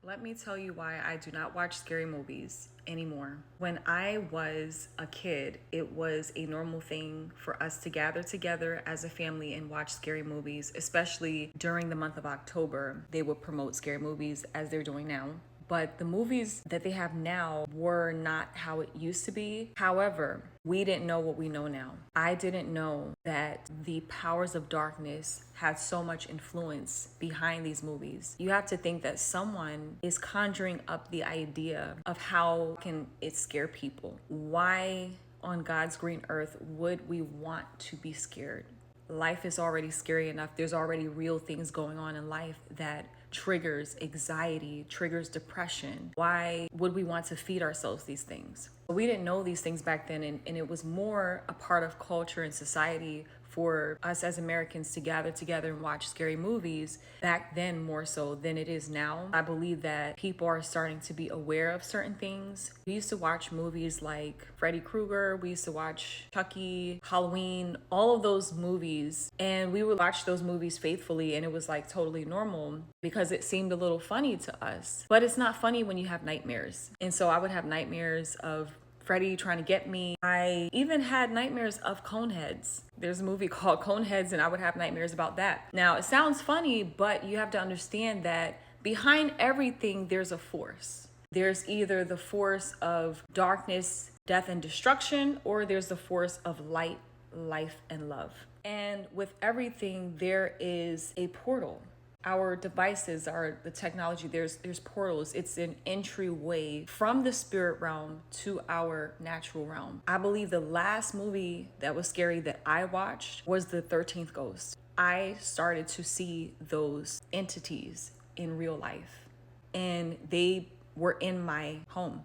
Let me tell you why I do not watch scary movies anymore. When I was a kid, it was a normal thing for us to gather together as a family and watch scary movies, especially during the month of October. They would promote scary movies as they're doing now. But the movies that they have now were not how it used to be. However, we didn't know what we know now. I didn't know that the powers of darkness had so much influence behind these movies. You have to think that someone is conjuring up the idea of how can it scare people. Why on God's green earth would we want to be scared? Life is already scary enough. There's already real things going on in life that triggers anxiety, triggers depression. Why would we want to feed ourselves these things? We didn't know these things back then, and it was more a part of culture and society for us as Americans to gather together and watch scary movies back then more so than it is now. I believe that people are starting to be aware of certain things. We used to watch movies like Freddy Krueger, we used to watch Chucky, Halloween, all of those movies, and we would watch those movies faithfully, and it was like totally normal because it seemed a little funny to us. But it's not funny when you have nightmares. And so I would have nightmares of Freddy trying to get me. I even had nightmares of Coneheads. There's a movie called Coneheads, and I would have nightmares about that. Now, it sounds funny, but you have to understand that behind everything, there's a force. There's either the force of darkness, death, and destruction, or there's the force of light, life, and love. And with everything, there is a portal. Our devices are the technology. There's portals. It's an entryway from the spirit realm to our natural realm. I believe the last movie that was scary that I watched was The 13th Ghost. I started to see those entities in real life, and they were in my home.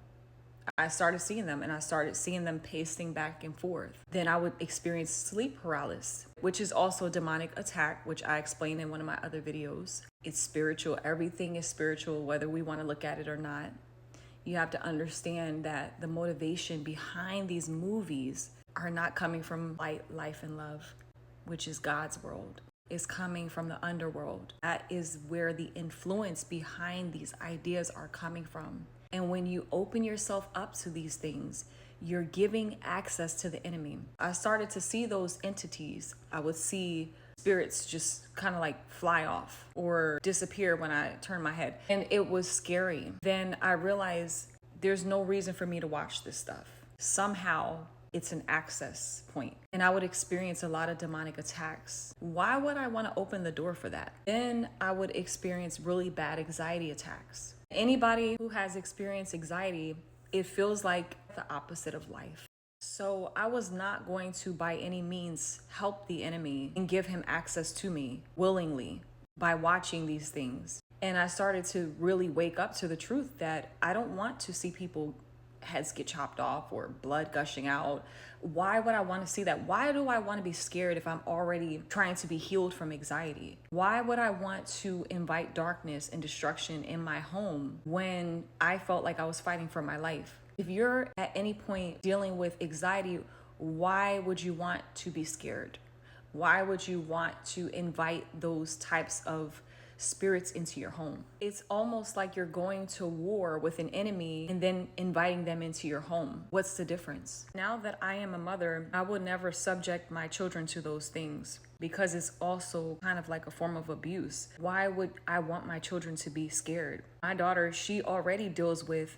I started seeing them, and I started seeing them pacing back and forth. Then I would experience sleep paralysis, which is also a demonic attack, which I explained in one of my other videos. It's spiritual. Everything is spiritual, whether we want to look at it or not. You have to understand that the motivation behind these movies are not coming from light, life, and love, which is God's world. Is coming from the underworld. That is where the influence behind these ideas are coming from. And when you open yourself up to these things, you're giving access to the enemy. I started to see those entities. I would see spirits just kind of like fly off or disappear when I turned my head. And it was scary. Then I realized there's no reason for me to watch this stuff. Somehow it's an access point. And I would experience a lot of demonic attacks. Why would I want to open the door for that? Then I would experience really bad anxiety attacks. Anybody who has experienced anxiety, it feels like the opposite of life. So I was not going to by any means help the enemy and give him access to me willingly by watching these things. And I started to really wake up to the truth that I don't want to see people heads get chopped off or blood gushing out. Why would I want to see that? Why do I want to be scared if I'm already trying to be healed from anxiety? Why would I want to invite darkness and destruction in my home when I felt like I was fighting for my life? If you're at any point dealing with anxiety, why would you want to be scared? Why would you want to invite those types of spirits into your home? It's almost like you're going to war with an enemy and then inviting them into your home. What's the difference? Now that I am a mother, I will never subject my children to those things because it's also kind of like a form of abuse. Why would I want my children to be scared? My daughter, she already deals with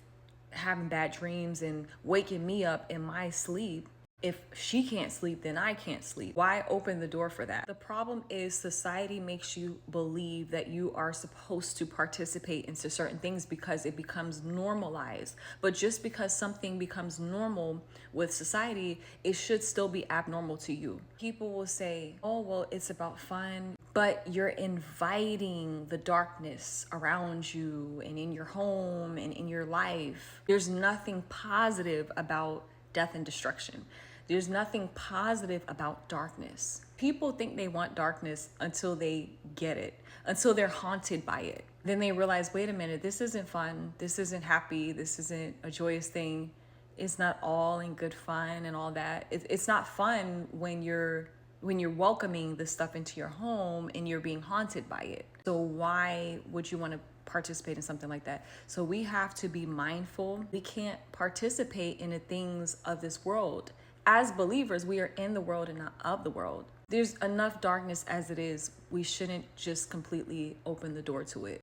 having bad dreams and waking me up in my sleep. If she can't sleep, then I can't sleep. Why open the door for that? The problem is society makes you believe that you are supposed to participate into certain things because it becomes normalized. But just because something becomes normal with society, it should still be abnormal to you. People will say, oh, well, it's about fun, but you're inviting the darkness around you and in your home and in your life. There's nothing positive about death and destruction. There's nothing positive about darkness. People think they want darkness until they get it, until they're haunted by it. Then they realize, wait a minute, this isn't fun. This isn't happy. This isn't a joyous thing. It's not all in good fun and all that. It's not fun when you're welcoming this stuff into your home and you're being haunted by it. So why would you want to participate in something like that. So we have to be mindful. We can't participate in the things of this world. As believers, we are in the world and not of the world. There's enough darkness as it is. We shouldn't just completely open the door to it.